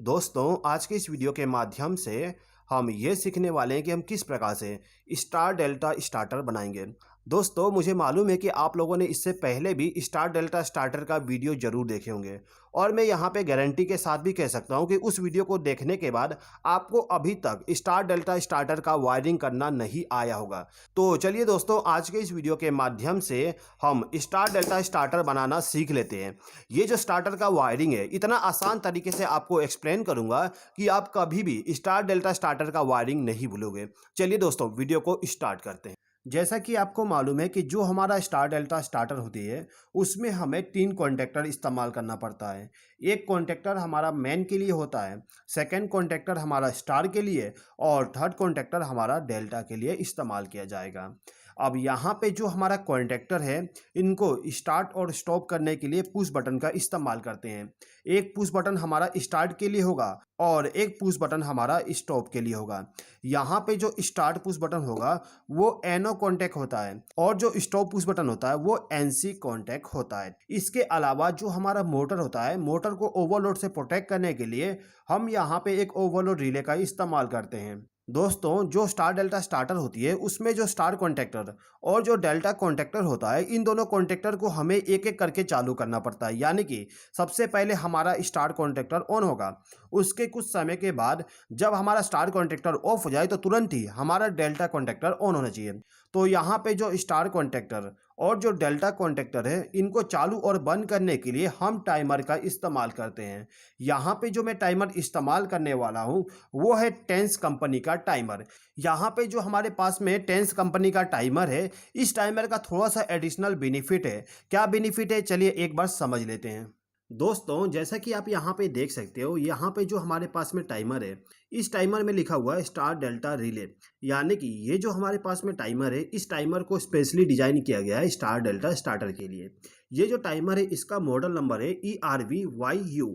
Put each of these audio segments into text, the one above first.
दोस्तों, आज के इस वीडियो के माध्यम से हम ये सीखने वाले हैं कि हम किस प्रकार से स्टार डेल्टा स्टार्टर बनाएंगे। दोस्तों, मुझे मालूम है कि आप लोगों ने इससे पहले भी स्टार डेल्टा स्टार्टर का वीडियो जरूर देखे होंगे और मैं यहाँ पे गारंटी के साथ भी कह सकता हूँ कि उस वीडियो को देखने के बाद आपको अभी तक स्टार डेल्टा स्टार्टर का वायरिंग करना नहीं आया होगा। तो चलिए दोस्तों, आज के इस वीडियो के माध्यम से हम स्टार डेल्टा स्टार्टर बनाना सीख लेते हैं। ये जो स्टार्टर का वायरिंग है, इतना आसान तरीके से आपको एक्सप्लेन करूंगा कि आप कभी भी स्टार डेल्टा स्टार्टर का वायरिंग नहीं भूलोगे। चलिए दोस्तों, वीडियो को स्टार्ट करते हैं। जैसा कि आपको मालूम है कि जो हमारा स्टार डेल्टा स्टार्टर होती है उसमें हमें 3 कॉन्टेक्टर इस्तेमाल करना पड़ता है। एक कॉन्टेक्टर हमारा मेन के लिए होता है, सेकंड कॉन्टेक्टर हमारा स्टार के लिए और थर्ड कॉन्टेक्टर हमारा डेल्टा के लिए इस्तेमाल किया जाएगा। अब यहाँ पे जो हमारा कॉन्टेक्टर है, इनको स्टार्ट और स्टॉप करने के लिए पुश बटन का इस्तेमाल करते हैं। एक पुश बटन हमारा स्टार्ट के लिए होगा और एक पुश बटन हमारा स्टॉप के लिए होगा। यहाँ पे जो स्टार्ट पुश बटन होगा वो एनओ कॉन्टैक्ट होता है और जो स्टॉप पुश बटन होता है वो एनसी कॉन्टैक्ट होता है। इसके अलावा जो हमारा मोटर होता है, मोटर को ओवरलोड से प्रोटेक्ट करने के लिए हम यहाँ पे एक ओवरलोड रिले का इस्तेमाल करते हैं। दोस्तों, जो स्टार डेल्टा स्टार्टर होती है उसमें जो स्टार कॉन्टैक्टर और जो डेल्टा कॉन्टैक्टर होता है, इन दोनों कॉन्टैक्टर को हमें एक एक करके चालू करना पड़ता है। यानी कि सबसे पहले हमारा स्टार कॉन्टैक्टर ऑन होगा, उसके कुछ समय के बाद जब हमारा स्टार कॉन्टैक्टर ऑफ हो जाए तो तुरंत ही हमारा डेल्टा कॉन्टैक्टर ऑन होना चाहिए। तो यहाँ पे जो स्टार कॉन्टैक्टर और जो डेल्टा कॉन्टैक्टर है, इनको चालू और बंद करने के लिए हम टाइमर का इस्तेमाल करते हैं। यहाँ पे जो मैं टाइमर इस्तेमाल करने वाला हूँ वो है टेंस कंपनी का टाइमर। यहाँ पे जो हमारे पास में टेंस कंपनी का टाइमर है, इस टाइमर का थोड़ा सा एडिशनल बेनिफिट है। क्या बेनिफिट है, चलिए एक बार समझ लेते हैं। दोस्तों, जैसा कि आप यहाँ पे देख सकते हो, यहाँ पे जो हमारे पास में टाइमर है, इस टाइमर में लिखा हुआ है स्टार डेल्टा रिले। यानी कि ये जो हमारे पास में टाइमर है, इस टाइमर को स्पेशली डिजाइन किया गया है स्टार डेल्टा स्टार्टर के लिए। ये जो टाइमर है इसका मॉडल नंबर है ERV-YU।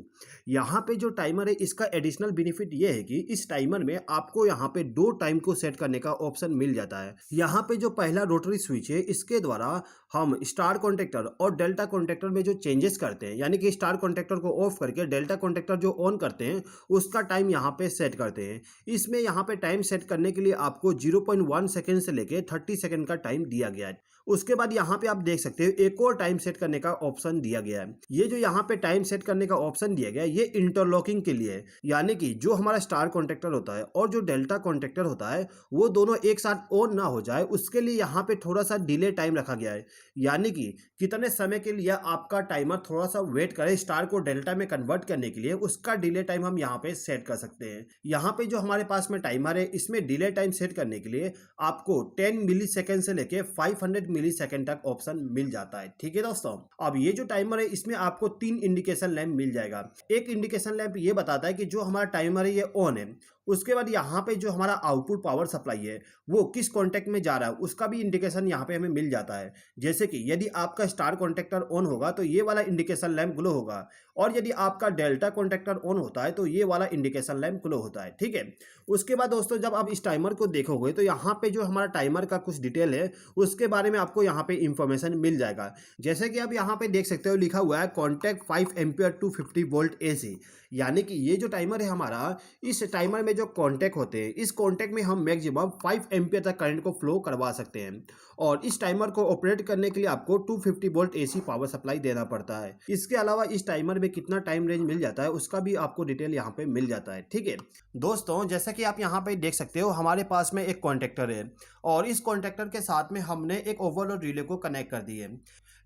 यहाँ पे जो टाइमर है इसका एडिशनल बेनिफिट ये है कि इस टाइमर में आपको यहाँ पे 2 टाइम को सेट करने का ऑप्शन मिल जाता है। यहाँ पे जो पहला रोटरी स्विच है, इसके द्वारा हम स्टार कॉन्टैक्टर और डेल्टा कॉन्टैक्टर में जो चेंजेस करते हैं, यानी कि स्टार कॉन्टैक्टर को ऑफ करके डेल्टा कॉन्टैक्टर जो ऑन करते हैं उसका टाइम यहाँ पे सेट करते हैं। इसमें यहाँ पे टाइम सेट करने के लिए आपको 0.1 सेकेंड से लेके 30 सेकेंड का टाइम दिया गया है। उसके बाद यहाँ पे आप देख सकते हो एक और टाइम सेट करने का ऑप्शन दिया गया है। ये जो यहाँ पे टाइम सेट करने का ऑप्शन दिया गया है, ये इंटरलॉकिंग के लिए है। यानी कि जो हमारा स्टार कॉन्टैक्टर होता है और जो डेल्टा कॉन्टैक्टर होता है वो दोनों एक साथ ऑन ना हो जाए, उसके लिए यहाँ पे थोड़ा सा डिले टाइम रखा गया है। यानी कि कितने समय के लिए आपका टाइमर थोड़ा सा वेट करे स्टार को डेल्टा में कन्वर्ट करने के लिए, उसका डिले टाइम हम यहाँ पे सेट कर सकते हैं। यहाँ पे जो हमारे पास में टाइमर है, इसमें डिले टाइम सेट करने के लिए आपको 10 मिली सेकेंड से लेके 500 मिली सेकेंड तक ऑप्शन मिल जाता है। ठीक है दोस्तों, अब ये जो टाइमर है इसमें आपको 3 इंडिकेशन लैंप मिल जाएगा। एक इंडिकेशन लैंप ये बताता है कि जो हमारा टाइमर है ये ऑन है। उसके बाद यहाँ पे जो हमारा आउटपुट पावर सप्लाई है वो किस कॉन्टैक्ट में जा रहा है उसका भी इंडिकेशन यहाँ पे हमें मिल जाता है। जैसे कि यदि आपका स्टार कॉन्टैक्टर ऑन होगा तो ये वाला इंडिकेशन लैंप ग्लो होगा, और यदि आपका डेल्टा कॉन्टैक्टर ऑन होता है तो ये वाला इंडिकेशन लैंप ग्लो होता है। ठीक है, उसके बाद दोस्तों जब आप इस टाइमर को देखोगे तो यहाँ पे जो हमारा टाइमर का कुछ डिटेल है उसके बारे में आपको यहाँ पे इंफॉर्मेशन मिल जाएगा। जैसे कि आप यहाँ पे देख सकते हो लिखा हुआ है contact 5 ampere to 50 volt AC। यानी कि ये जो टाइमर है हमारा, इस टाइमर में जो कॉन्टैक्ट होते हैं, इस कॉन्टैक्ट में हम मैक्सिमम 5 एम्पियर तक करंट को फ्लो करवा सकते हैं। और इस टाइमर को ऑपरेट करने के लिए आपको 250 वोल्ट AC पावर सप्लाई देना पड़ता है। इसके अलावा इस टाइमर में कितना टाइम रेंज मिल जाता है उसका भी आपको डिटेल यहाँ पे मिल जाता है। ठीक है दोस्तों, जैसा कि आप यहाँ पे देख सकते हो, हमारे पास में एक कॉन्टैक्टर है और इस कॉन्टैक्टर के साथ में हमने एक ओवरलोड रिले को कनेक्ट कर दी है।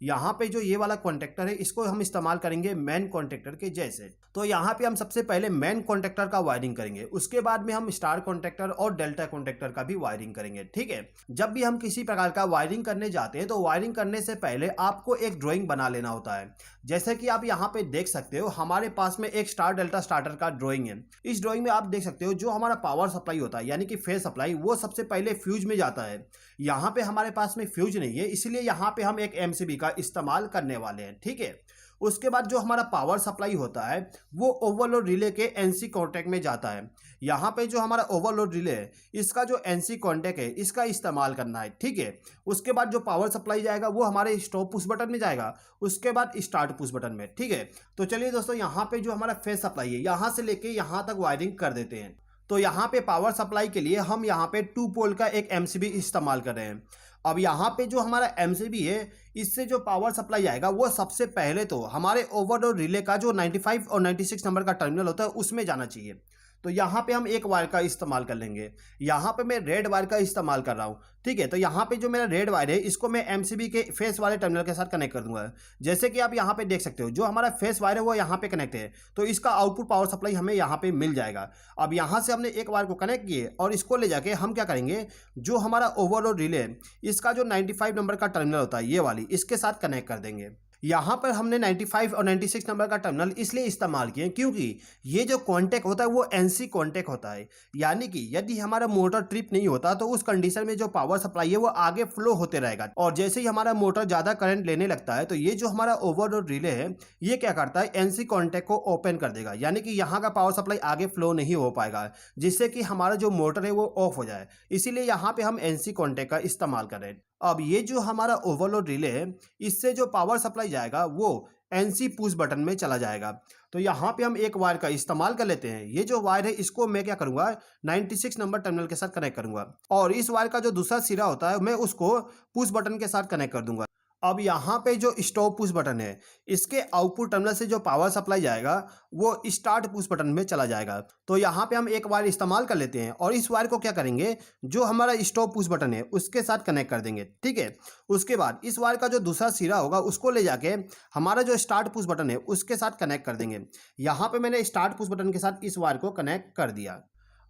यहाँ पे जो ये वाला कॉन्टैक्टर है इसको हम इस्तेमाल करेंगे मेन कॉन्टैक्टर के जैसे। तो यहाँ पे हम सबसे पहले मेन कॉन्टैक्टर का वायरिंग करेंगे, उसके बाद में हम स्टार कॉन्टैक्टर और डेल्टा कॉन्टैक्टर का भी वायरिंग करेंगे। ठीक है, जब भी हम किसी प्रकार का वायरिंग करने जाते हैं तो वायरिंग करने से पहले आपको एक ड्राइंग बना लेना होता है। जैसे कि आप यहाँ पे देख सकते हो, हमारे पास में एक स्टार डेल्टा स्टार्टर का ड्राइंग है। इस ड्राइंग में आप देख सकते हो जो हमारा पावर सप्लाई होता है, यानी कि फेज सप्लाई, वो सबसे पहले फ्यूज में जाता है। यहाँ पे हमारे पास में फ्यूज नहीं है, इसलिए यहाँ पे हम एक MCB का इस्तेमाल करने वाले हैं। ठीक है, उसके बाद जो हमारा पावर सप्लाई होता है वो ओवरलोड रिले के एनसी कॉन्टैक्ट में जाता है। यहाँ पे जो हमारा ओवरलोड रिले है इसका जो एनसी कॉन्टैक्ट है इसका इस्तेमाल करना है, ठीक है। उसके बाद जो पावर सप्लाई जाएगा वो हमारे स्टॉप पुश बटन में जाएगा, उसके बाद स्टार्ट पुश बटन में, ठीक है। तो चलिए दोस्तों, यहाँ पे जो हमारा फेस सप्लाई है यहाँ से लेके यहाँ तक वायरिंग कर देते हैं। तो यहाँ पे पावर सप्लाई के लिए हम यहाँ पे 2 पोल का एक एमसीबी इस्तेमाल कर रहे हैं। अब यहाँ पे जो हमारा एमसीबी है इससे जो पावर सप्लाई आएगा वो सबसे पहले तो हमारे ओवरलोड रिले का जो 95 और 96 नंबर का टर्मिनल होता है उसमें जाना चाहिए। तो यहाँ पे हम एक वायर का इस्तेमाल कर लेंगे। यहाँ पे मैं रेड वायर का इस्तेमाल कर रहा हूँ, ठीक है। तो यहाँ पे जो मेरा रेड वायर है इसको मैं एमसीबी के फेस वाले टर्मिनल के साथ कनेक्ट कर दूंगा। जैसे कि आप यहाँ पे देख सकते हो जो हमारा फेस वायर है वो यहाँ पे कनेक्ट है, तो इसका आउटपुट पावर सप्लाई हमें यहाँ पे मिल जाएगा। अब यहाँ से हमने एक वायर को कनेक्ट किए और इसको ले जाके हम क्या करेंगे, जो हमारा ओवरलोड रिले इसका जो 95 नंबर का टर्मिनल होता है ये वाली, इसके साथ कनेक्ट कर देंगे। यहाँ पर हमने 95 और 96 नंबर का टर्मिनल इसलिए इस्तेमाल किए क्योंकि ये जो कॉन्टैक्ट होता है वो एनसी कॉन्टैक्ट होता है, यानी कि यदि हमारा मोटर ट्रिप नहीं होता तो उस कंडीशन में जो पावर सप्लाई है वो आगे फ्लो होते रहेगा, और जैसे ही हमारा मोटर ज़्यादा करंट लेने लगता है तो ये जो हमारा ओवरलोड रिले है ये क्या करता है, एनसी कॉन्टैक्ट को ओपन कर देगा, यानी कि यहाँ का पावर सप्लाई आगे फ्लो नहीं हो पाएगा, जिससे कि हमारा जो मोटर है वो ऑफ हो जाए। इसीलिए यहाँ पे हम एनसी कॉन्टैक्ट का इस्तेमाल कर रहे हैं। अब ये जो हमारा ओवरलोड रिले है इससे जो पावर सप्लाई जाएगा वो एनसी पुश बटन में चला जाएगा। तो यहाँ पे हम एक वायर का इस्तेमाल कर लेते हैं। ये जो वायर है इसको मैं क्या करूँगा, 96 नंबर टर्मिनल के साथ कनेक्ट करूँगा, और इस वायर का जो दूसरा सिरा होता है मैं उसको पुश बटन के साथ कनेक्ट कर दूंगा। अब यहाँ पे जो स्टॉप पुश बटन है इसके आउटपुट टर्मिनल से जो पावर सप्लाई जाएगा वो स्टार्ट पुश बटन में चला जाएगा। तो यहाँ पे हम एक वायर इस्तेमाल कर लेते हैं और इस वायर को क्या करेंगे, जो हमारा स्टॉप पुश बटन है उसके साथ कनेक्ट कर देंगे, ठीक है। उसके बाद इस वायर का जो दूसरा सिरा होगा उसको ले जाके हमारा जो स्टार्ट पुश बटन है उसके साथ कनेक्ट कर देंगे। यहाँ पे मैंने स्टार्ट पुश बटन के साथ इस वायर को कनेक्ट कर दिया।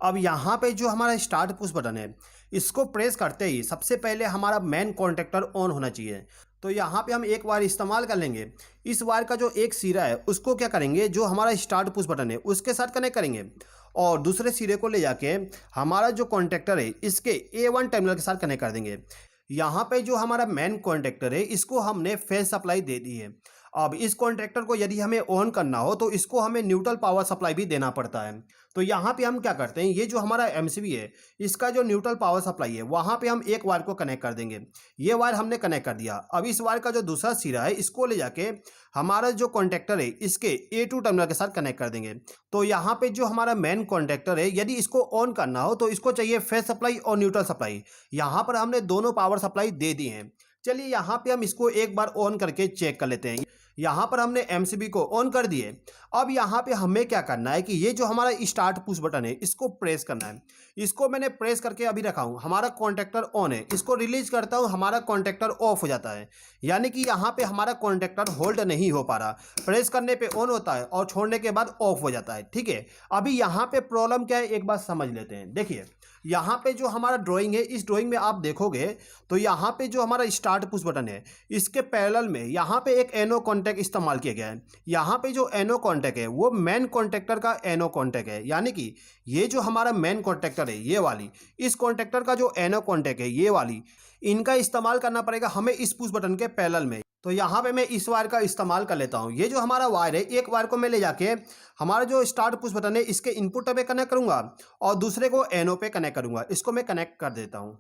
अब यहाँ पे जो हमारा स्टार्ट पुश बटन है इसको प्रेस करते ही सबसे पहले हमारा मेन कॉन्टैक्टर ऑन होना चाहिए। तो यहाँ पे हम एक वायर इस्तेमाल कर लेंगे। इस वायर का जो एक सिरा है उसको क्या करेंगे, जो हमारा स्टार्ट पुश बटन है उसके साथ कनेक्ट करेंगे, और दूसरे सिरे को ले जाके हमारा जो कॉन्टैक्टर है इसके A1 टर्मिनल के साथ कनेक्ट कर देंगे। यहाँ पे जो हमारा मेन कॉन्टैक्टर है इसको हमने फेस सप्लाई दे दी है। अब इस कॉन्टैक्टर को यदि हमें ऑन करना हो तो इसको हमें न्यूट्रल पावर सप्लाई भी देना पड़ता है। तो यहाँ पे हम क्या करते हैं, ये जो हमारा एमसीबी है इसका जो न्यूट्रल पावर सप्लाई है वहाँ पे हम एक वायर को कनेक्ट कर देंगे। ये वायर हमने कनेक्ट कर दिया। अब इस वायर का जो दूसरा सिरा है इसको ले जाके हमारा जो कॉन्टैक्टर है इसके A2 टर्मिनल के साथ कनेक्ट कर देंगे। तो यहाँ पे जो हमारा मेन कॉन्टैक्टर है यदि इसको ऑन करना हो तो इसको चाहिए फेस सप्लाई और न्यूट्रल सप्लाई। यहाँ पर हमने दोनों पावर सप्लाई दे दी हैं। चलिए यहाँ पे हम इसको एक बार ऑन करके चेक कर लेते हैं। यहाँ पर हमने एमसीबी को ऑन कर दिए। अब यहाँ पे हमें क्या करना है कि ये जो हमारा स्टार्ट पुश बटन है इसको प्रेस करना है। इसको मैंने प्रेस करके अभी रखा हूँ, हमारा कॉन्टैक्टर ऑन है। इसको रिलीज करता हूँ, हमारा कॉन्टैक्टर ऑफ हो जाता है, यानी कि यहाँ पे हमारा कॉन्टैक्टर होल्ड नहीं हो पा रहा। प्रेस करने पे ऑन होता है और छोड़ने के बाद ऑफ हो जाता है, ठीक है। अभी यहाँ पे प्रॉब्लम क्या है एक बात समझ लेते हैं। देखिए यहाँ पे जो हमारा ड्राइंग है इस ड्राइंग में आप देखोगे तो यहाँ पे जो हमारा स्टार्ट पुश बटन है इसके पैरेलल में यहाँ पे एक एनो कॉन्टैक्ट इस्तेमाल किया गया है। यहाँ पे जो एनो कॉन्टैक्ट है वो मेन कॉन्टैक्टर का एनो कॉन्टैक्ट है, यानी कि ये जो हमारा मेन कॉन्टैक्टर है ये वाली, इस कॉन्टैक्टर का जो एनो कॉन्टैक्ट है ये वाली, इनका इस्तेमाल करना पड़ेगा हमें इस पुश बटन के पैरेलल में। तो यहाँ पे मैं इस वायर का इस्तेमाल कर लेता हूँ। ये जो हमारा वायर है एक वायर को मैं ले जाके हमारा जो स्टार्ट पुश बटन है इसके इनपुट पे कनेक्ट करूँगा और दूसरे को एनो पे कनेक्ट करूँगा। इसको मैं कनेक्ट कर देता हूँ।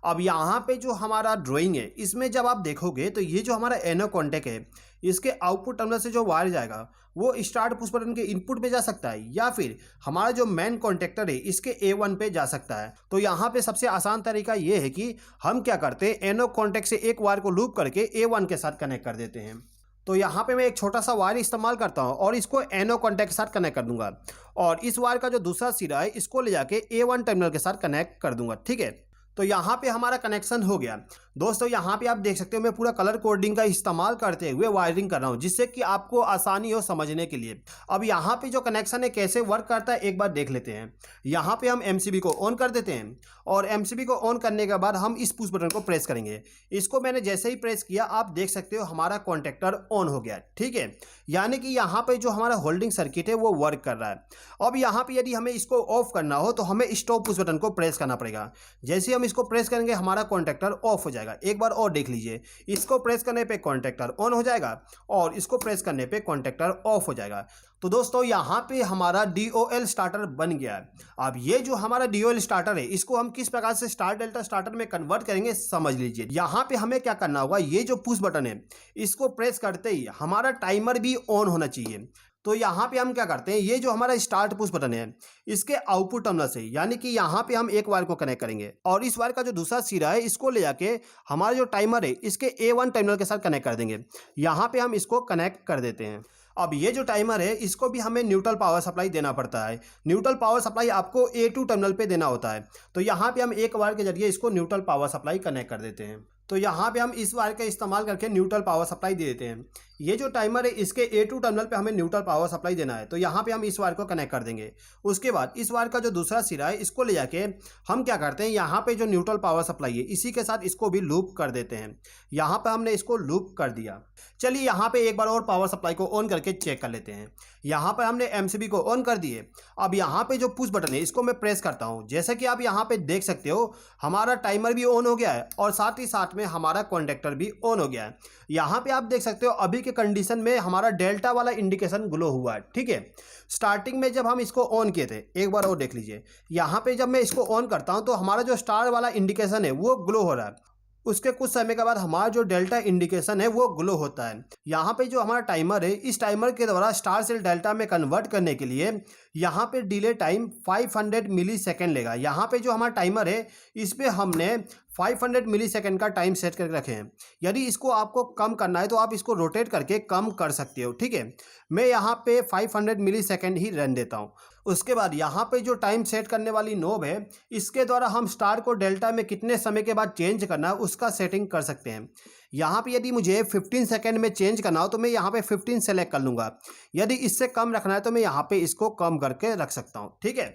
अब यहाँ पे जो हमारा ड्राइंग है इसमें जब आप देखोगे तो ये जो हमारा एनो कॉन्टैक्ट है इसके आउटपुट टर्मिनल से जो वायर जाएगा वो स्टार्ट पुश बटन के इनपुट पे जा सकता है या फिर हमारा जो मेन कॉन्टैक्टर है इसके A1 पे जा सकता है। तो यहाँ पे सबसे आसान तरीका ये है कि हम क्या करते हैं, एनो कॉन्टैक्ट से एक वायर को लूप करके A1 के साथ कनेक्ट कर देते हैं। तो यहाँ पे मैं एक छोटा सा वायर इस्तेमाल करता हूँ और इसको एनो कॉन्टैक्ट के साथ कनेक्ट कर दूंगा, और इस वायर का जो दूसरा सिरा है इसको ले जाके A1 टर्मिनल के साथ कनेक्ट कर दूंगा, ठीक है। तो यहाँ पे हमारा कनेक्शन हो गया। दोस्तों यहाँ पे आप देख सकते हो मैं पूरा कलर कोडिंग का इस्तेमाल करते हुए वायरिंग कर रहा हूँ, जिससे कि आपको आसानी हो समझने के लिए। अब यहाँ पे जो कनेक्शन है कैसे वर्क करता है एक बार देख लेते हैं। यहाँ पे हम एमसीबी को ऑन कर देते हैं और एमसीबी को ऑन करने के बाद हम इस पुश बटन को प्रेस करेंगे। इसको मैंने जैसे ही प्रेस किया आप देख सकते हो हमारा कॉन्टैक्टर ऑन हो गया, ठीक है। यानी कि यहाँ पे जो हमारा होल्डिंग सर्किट है वो वर्क कर रहा है। अब यहाँ पे यदि हमें इसको ऑफ करना हो तो हमें स्टॉप पुश बटन को प्रेस करना पड़ेगा। जैसे हम इसको प्रेस करेंगे हमारा कॉन्टैक्टर ऑफ हो जाएगा। एक बार और देख लीजिए, इसको प्रेस करने पे कॉन्टैक्टर ऑन हो जाएगा और इसको प्रेस करने पे कॉन्टैक्टर ऑफ हो जाएगा। तो दोस्तों यहाँ पे हमारा DOL स्टार्टर बन गया है। अब ये जो हमारा DOL स्टार्टर है इसको हम किस प्रकार से स्टार डेल्टा स्टार्टर में कन्वर्ट करेंगे समझ लीजिए। यहाँ पे हमें क्या करना होगा, ये जो पुश बटन है इसको प्रेस करते ही हमारा टाइमर भी ऑन होना चाहिए। तो यहाँ पे हम क्या करते हैं, ये जो हमारा स्टार्ट पुश बटन है इसके आउटपुट टर्मिनल से, यानी कि यहाँ पे हम एक वायर को कनेक्ट करेंगे और इस वायर का जो दूसरा सिरा है इसको ले जाके हमारा जो टाइमर है इसके A1 टर्मिनल के साथ कनेक्ट कर देंगे। यहाँ पे हम इसको कनेक्ट कर देते हैं। अब ये जो टाइमर है इसको भी हमें न्यूट्रल पावर सप्लाई देना पड़ता है। न्यूट्रल पावर सप्लाई आपको A2 टर्मिनल पे देना होता है। तो यहाँ पे हम एक वायर के जरिए इसको न्यूट्रल पावर सप्लाई कनेक्ट कर देते हैं। तो यहाँ पे हम इस वायर का इस्तेमाल करके न्यूट्रल पावर सप्लाई दे देते हैं। ये जो टाइमर है इसके A2 टर्मिनल पे हमें न्यूट्रल पावर सप्लाई देना है। तो यहाँ पे हम इस वायर को कनेक्ट कर देंगे। उसके बाद इस वायर का जो दूसरा सिरा है इसको ले जाके हम क्या करते हैं, यहाँ पे जो न्यूट्रल पावर सप्लाई है इसी के साथ इसको भी लूप कर देते हैं। यहाँ पे हमने इसको लूप कर दिया। चलिए यहाँ पे एक बार और पावर सप्लाई को ऑन करके चेक कर लेते हैं। यहाँ पर हमने MCB को ऑन कर दिए। अब यहाँ पे जो पुश बटन है इसको मैं प्रेस करता हूँ। जैसे कि आप यहाँ पे देख सकते हो हमारा टाइमर भी ऑन हो गया है और साथ ही साथ में हमारा कॉन्टैक्टर भी ऑन हो गया है। यहाँ पे आप देख सकते हो अभी के कंडीशन में हमारा डेल्टा वाला इंडिकेशन ग्लो हुआ है। ठीक है, स्टार्टिंग में जब हम इसको ऑन किए थे, एक बार और देख लीजिए, यहाँ पे जब मैं इसको ऑन करता हूँ तो हमारा जो स्टार वाला इंडिकेशन है वो ग्लो हो रहा है। उसके कुछ समय के बाद हमारा जो डेल्टा इंडिकेशन है वो ग्लो होता है। यहाँ पे जो हमारा टाइमर है इस टाइमर के द्वारा स्टार से डेल्टा में कन्वर्ट करने के लिए यहाँ पे डिले टाइम 500 मिली सेकेंड लेगा। यहाँ पे जो हमारा टाइमर है इस पर हमने 500 मिली सेकेंड का टाइम सेट करके रखे हैं। यदि इसको आपको कम करना है तो आप इसको रोटेट करके कम कर सकते हो। ठीक है, मैं यहाँ पे 500 मिली सेकेंड ही रन देता हूँ। उसके बाद यहाँ पे जो टाइम सेट करने वाली नोब है इसके द्वारा हम स्टार को डेल्टा में कितने समय के बाद चेंज करना है उसका सेटिंग कर सकते हैं। यहाँ पे यदि मुझे 15 सेकेंड में चेंज करना हो तो मैं यहाँ पे 15 सेलेक्ट कर लूँगा। यदि इससे कम रखना है तो मैं यहाँ पे इसको कम करके रख सकता हूँ। ठीक है,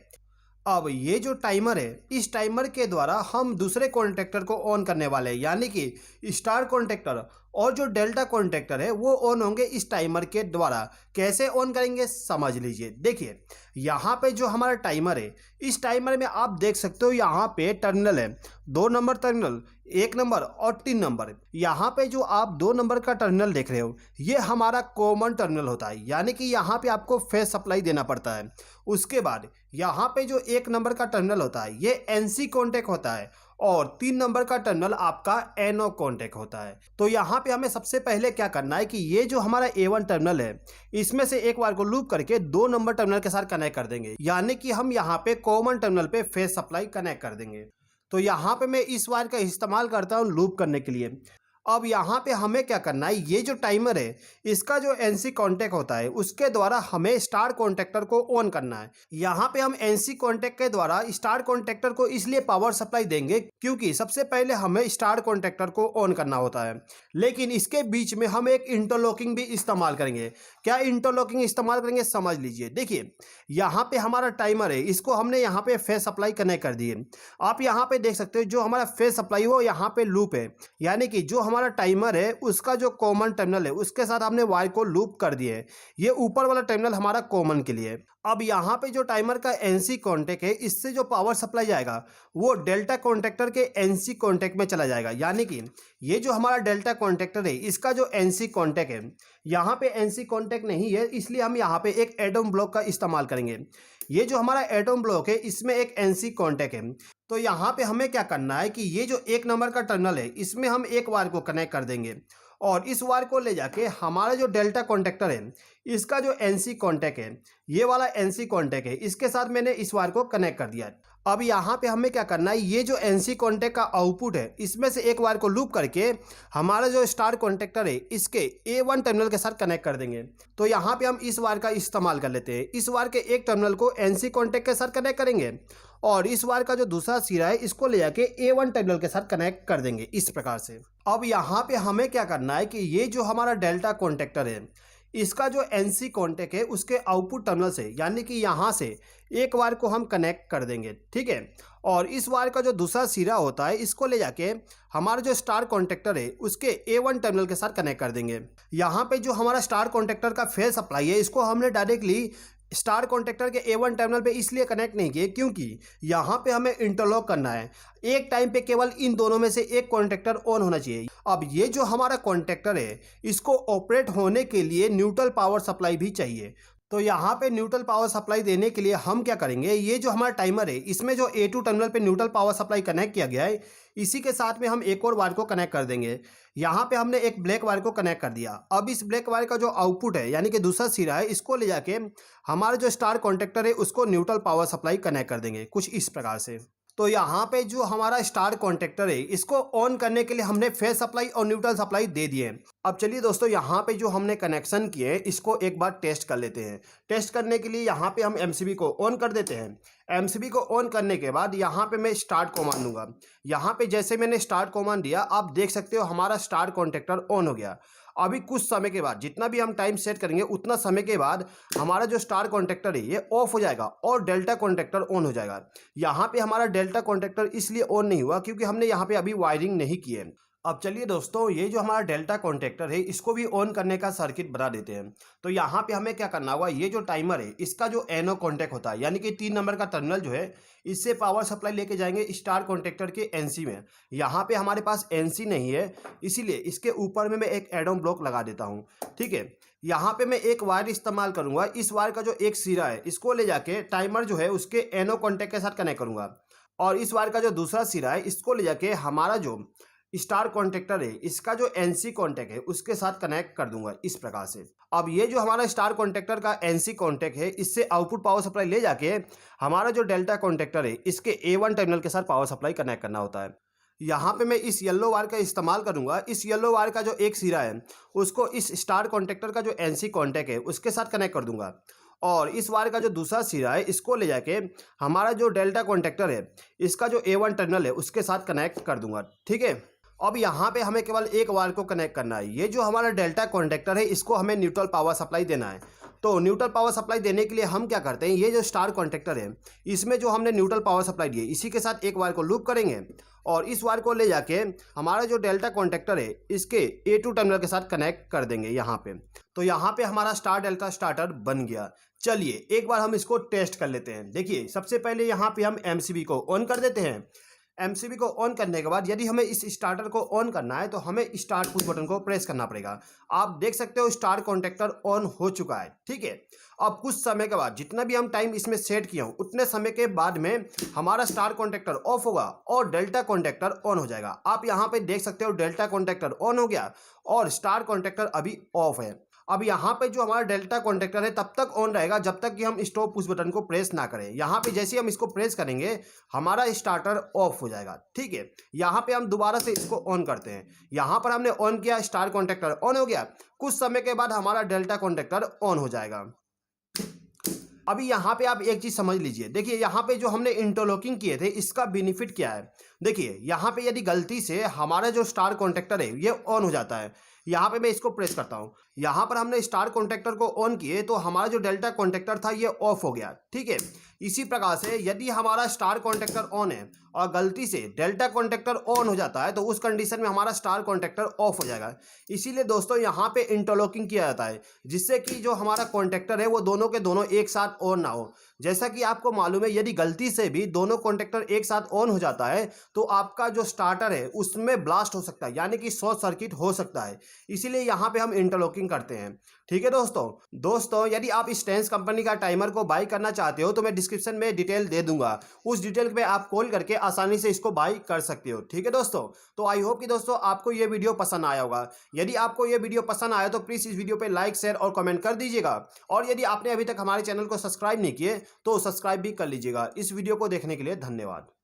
अब ये जो टाइमर है इस टाइमर के द्वारा हम दूसरे कॉन्टैक्टर को ऑन करने वाले हैं, यानी कि स्टार कॉन्टैक्टर और जो डेल्टा कॉन्टैक्टर है वो ऑन होंगे इस टाइमर के द्वारा। कैसे ऑन करेंगे समझ लीजिए। देखिए यहाँ पे जो हमारा टाइमर है इस टाइमर में आप देख सकते हो यहाँ पे टर्मिनल है, 2 नंबर टर्मिनल, 1 नंबर और 3 नंबर। यहाँ पे जो आप 2 नंबर का टर्मिनल देख रहे हो ये हमारा कॉमन टर्मिनल होता है, यानी कि यहाँ पे आपको फेस सप्लाई देना पड़ता है। उसके बाद यहाँ पे जो 1 नंबर का टर्मिनल होता है ये NC कॉन्टैक्ट होता है और 3 नंबर का टर्मिनल आपका NO कॉन्टैक्ट होता है। तो यहाँ पे हमें सबसे पहले क्या करना है कि ये जो हमारा A1 टर्मिनल है इसमें से एक बार को लूप करके 2 नंबर टर्मिनल के साथ कनेक्ट कर देंगे, यानी कि हम यहाँ पे कॉमन टर्मिनल पे फेस सप्लाई कनेक्ट कर देंगे। तो यहाँ पे मैं इस वायर का इस्तेमाल करता हूँ लूप करने के लिए। अब यहाँ पे हमें क्या करना है, ये जो टाइमर है इसका जो NC कॉन्टैक्ट होता है उसके द्वारा हमें स्टार कॉन्टैक्टर को ऑन करना है। यहाँ पे हम NC कॉन्टैक्ट के द्वारा स्टार कॉन्टैक्टर को इसलिए पावर सप्लाई देंगे क्योंकि सबसे पहले हमें स्टार कॉन्टैक्टर को ऑन करना होता है, लेकिन इसके बीच में हम एक इंटरलॉकिंग भी इस्तेमाल करेंगे। क्या इंटरलॉकिंग इस्तेमाल करेंगे समझ लीजिए। देखिए यहाँ पे हमारा टाइमर है इसको हमने यहाँ पे फेस सप्लाई कनेक्ट कर दी है। आप यहाँ पे देख सकते हो जो हमारा फेस सप्लाई वो यहाँ पे लूप है, यानी कि जो हमारा टाइमर है उसका जो कॉमन टर्मिनल है उसके साथ हमने वायर को लूप कर दिए है। ये ऊपर वाला टर्मिनल हमारा कॉमन के लिए। अब यहाँ पे जो टाइमर का NC कॉन्टैक्ट है इससे जो पावर सप्लाई जाएगा वो डेल्टा कॉन्टैक्टर के NC कॉन्टैक्ट में चला जाएगा, यानी कि ये जो हमारा डेल्टा कॉन्टैक्टर है इसका जो NC कॉन्टैक्ट है यहाँ पे NC कॉन्टैक्ट नहीं है, इसलिए हम यहाँ पे एक एटम ब्लॉक का इस्तेमाल करेंगे। ये जो हमारा एटम ब्लॉक है इसमें एक NC कॉन्टैक्ट है। तो यहाँ पे हमें क्या करना है कि ये जो 1 नंबर का टर्मिनल है इसमें हम एक वायर को कनेक्ट कर देंगे और इस वायर को ले जाके हमारा जो डेल्टा कॉन्टैक्टर है इसका जो NC कॉन्टैक्ट है ये वाला NC कॉन्टैक्ट है इसके साथ मैंने इस वायर को कनेक्ट कर दिया। अब यहाँ पे हमें क्या करना है, ये जो NC कॉन्टैक्ट का आउटपुट है इसमें से एक वायर को लूप करके हमारा जो स्टार कॉन्टैक्टर है इसके A1 टर्मिनल के साथ कनेक्ट कर देंगे। तो यहाँ पे हम इस वायर का इस्तेमाल कर लेते हैं। इस वायर के एक टर्मिनल को NC कॉन्टैक्ट के साथ कनेक्ट करेंगे और इस वायर का जो दूसरा सिरा है इसको ले जाके A1 टर्मिनल के साथ कनेक्ट कर देंगे इस प्रकार से। अब यहाँ पे हमें क्या करना है कि ये जो हमारा डेल्टा कॉन्टैक्टर है इसका जो NC कॉन्टैक्ट है उसके आउटपुट टर्मिनल से, यानी कि यहाँ से एक वायर को हम कनेक्ट कर देंगे। ठीक है, और इस वायर का जो दूसरा सिरा होता है इसको ले जाके हमारा जो स्टार कॉन्टैक्टर है उसके A1 टर्मिनल के साथ कनेक्ट कर देंगे। यहाँ पे जो हमारा स्टार कॉन्टैक्टर का फेस सप्लाई है इसको हमने डायरेक्टली स्टार कॉन्टेक्टर के A1 टर्मिनल पे इसलिए कनेक्ट नहीं किए क्योंकि यहाँ पे हमें इंटरलॉक करना है। एक टाइम पे केवल इन दोनों में से एक कॉन्टेक्टर ऑन होना चाहिए। अब ये जो हमारा कॉन्टेक्टर है इसको ऑपरेट होने के लिए न्यूट्रल पावर सप्लाई भी चाहिए। तो यहाँ पे न्यूट्रल पावर सप्लाई देने के लिए हम क्या करेंगे, ये जो हमारा टाइमर है इसमें जो A2 टर्मिनल पे न्यूट्रल पावर सप्लाई कनेक्ट किया गया है इसी के साथ में हम एक और वायर को कनेक्ट कर देंगे। यहाँ पे हमने एक ब्लैक वायर को कनेक्ट कर दिया। अब इस ब्लैक वायर का जो आउटपुट है यानी कि दूसरा सिरा है इसको ले जाके हमारा जो स्टार कॉन्टेक्टर है उसको न्यूट्रल पावर सप्लाई कनेक्ट कर देंगे कुछ इस प्रकार से। तो यहाँ पे जो हमारा स्टार कॉन्टेक्टर है इसको ऑन करने के लिए हमने फेज सप्लाई और न्यूट्रल सप्लाई दे दिए। अब चलिए दोस्तों यहाँ पे जो हमने कनेक्शन किए इसको एक बार टेस्ट कर लेते हैं। टेस्ट करने के लिए यहाँ पे हम MCB को ऑन कर देते हैं। MCB को ऑन करने के बाद यहाँ पे मैं स्टार्ट कमांड दूंगा। यहाँ पे जैसे मैंने स्टार्ट कमांड दिया आप देख सकते हो हमारा स्टार कॉन्टेक्टर ऑन हो गया। अभी कुछ समय के बाद जितना भी हम टाइम सेट करेंगे उतना समय के बाद हमारा जो स्टार कॉन्टेक्टर है ये ऑफ हो जाएगा और डेल्टा कॉन्टेक्टर ऑन हो जाएगा। यहाँ पे हमारा डेल्टा कॉन्टेक्टर इसलिए ऑन नहीं हुआ क्योंकि हमने यहाँ पे अभी वायरिंग नहीं की है। अब चलिए दोस्तों ये जो हमारा डेल्टा कॉन्टेक्टर है इसको भी ऑन करने का सर्किट बना देते हैं। तो यहाँ पे हमें क्या करना होगा, ये जो टाइमर है इसका जो एनो कॉन्टेक्ट होता है यानी कि 3 नंबर का टर्मिनल जो है इससे पावर सप्लाई लेके जाएंगे स्टार कॉन्टेक्टर के NC में। यहाँ पे हमारे पास NC नहीं है इसीलिए इसके ऊपर में मैं एक एडोम ब्लॉक लगा देता हूँ। ठीक है, यहाँ पे मैं एक वायर इस्तेमाल करूँगा। इस वायर का जो एक सिरा है इसको ले जाके टाइमर जो है उसके एनो कॉन्टेक्ट के साथ कनेक्ट करूँगा और इस वायर का जो दूसरा सिरा है इसको ले जाके हमारा जो स्टार कॉन्टेक्टर है इसका जो NC कॉन्टेक्ट है उसके साथ कनेक्ट कर दूंगा इस प्रकार से। अब ये जो हमारा स्टार कॉन्टेक्टर का NC कॉन्टेक्ट है इससे आउटपुट पावर सप्लाई ले जाके हमारा जो डेल्टा कॉन्टेक्टर है इसके A1 टर्मिनल के साथ पावर सप्लाई कनेक्ट करना होता है। यहाँ पे मैं इस येलो वायर का इस्तेमाल करूंगा। इस येलो वायर का जो एक सिरा है उसको इस स्टार कॉन्टेक्टर का जो NC कॉन्टेक्ट है उसके साथ कनेक्ट कर दूंगा और इस वायर का जो दूसरा सिरा है इसको ले जाके हमारा जो डेल्टा कॉन्टेक्टर है इसका जो A1 टर्मिनल है उसके साथ कनेक्ट कर दूंगा। ठीक है, अब यहाँ पे हमें केवल एक वायर को कनेक्ट करना है। ये जो हमारा डेल्टा कॉन्टेक्टर है इसको हमें न्यूट्रल पावर सप्लाई देना है। तो न्यूट्रल पावर सप्लाई देने के लिए हम क्या करते हैं, ये जो स्टार कॉन्टेक्टर है इसमें जो हमने न्यूट्रल पावर सप्लाई दी है इसी के साथ एक वायर को लूप करेंगे और इस वायर को ले जाके हमारा जो डेल्टा कॉन्टेक्टर है इसके A2 टर्मिनल के साथ कनेक्ट कर देंगे यहाँ पे। तो यहाँ पे हमारा स्टार डेल्टा स्टार्टर बन गया। चलिए एक बार हम इसको टेस्ट कर लेते हैं। देखिए सबसे पहले यहाँ पे हम MCB को ऑन कर देते हैं। MCB को ऑन करने के बाद यदि हमें इस स्टार्टर को ऑन करना है तो हमें स्टार्ट पुश बटन को प्रेस करना पड़ेगा। आप देख सकते हो स्टार कॉन्टेक्टर ऑन हो चुका है। ठीक है, अब कुछ समय के बाद जितना भी हम टाइम इसमें सेट किया हूँ उतने समय के बाद में हमारा स्टार कॉन्टेक्टर ऑफ होगा और डेल्टा कॉन्टेक्टर ऑन हो जाएगा। आप यहाँ पे देख सकते हो डेल्टा कॉन्टेक्टर ऑन हो गया और स्टार कॉन्टेक्टर अभी ऑफ है। अब यहाँ पे जो हमारा डेल्टा कॉन्टेक्टर है तब तक ऑन रहेगा जब तक कि हम स्टॉप पुश बटन को प्रेस ना करें। यहाँ पे जैसे ही हम इसको प्रेस करेंगे हमारा स्टार्टर ऑफ हो जाएगा। ठीक है, यहाँ पे हम दोबारा से इसको ऑन करते हैं। यहाँ पर हमने ऑन किया, स्टार कॉन्टेक्टर ऑन हो गया। कुछ समय के बाद हमारा डेल्टा कॉन्टेक्टर ऑन हो जाएगा। अभी यहाँ पे आप एक चीज समझ लीजिए। देखिए यहाँ पे जो हमने इंटरलॉकिंग किए थे इसका बेनिफिट क्या है। देखिए यहाँ पे यदि गलती से हमारा जो स्टार कॉन्टेक्टर है ये ऑन हो जाता है, यहाँ पे मैं इसको प्रेस करता हूँ, यहाँ पर हमने स्टार कॉन्टेक्टर को ऑन किए तो हमारा जो डेल्टा कॉन्टेक्टर था ये ऑफ हो गया। ठीक है, इसी प्रकार से यदि हमारा स्टार कॉन्टेक्टर ऑन है और गलती से डेल्टा कॉन्टेक्टर ऑन हो जाता है तो उस कंडीशन में हमारा स्टार कॉन्टेक्टर ऑफ हो जाएगा। इसीलिए दोस्तों यहाँ पे इंटरलॉकिंग किया जाता है जिससे कि जो हमारा कॉन्टेक्टर है वो दोनों के दोनों एक साथ ऑन ना हो। जैसा कि आपको मालूम है यदि गलती से भी दोनों कॉन्टेक्टर एक साथ ऑन हो जाता है तो आपका जो स्टार्टर है उसमें ब्लास्ट हो सकता है यानी कि शॉर्ट सर्किट हो सकता है। इसीलिए यहाँ पे हम इंटरलॉकिंग करते हैं। ठीक है दोस्तों यदि आप स्टेंस कंपनी का टाइमर को बाई करना चाहते हो तो मैं डिस्क्रिप्शन में डिटेल दे दूंगा, उस डिटेल पे आप कॉल करके आसानी से इसको बाई कर सकते हो। ठीक है दोस्तों, तो आई होप कि दोस्तों आपको ये वीडियो पसंद आया होगा। यदि आपको ये वीडियो पसंद आया तो प्लीज़ इस वीडियो पे लाइक शेयर और कमेंट कर दीजिएगा और यदि आपने अभी तक हमारे चैनल को सब्सक्राइब नहीं किए तो सब्सक्राइब भी कर लीजिएगा। इस वीडियो को देखने के लिए धन्यवाद।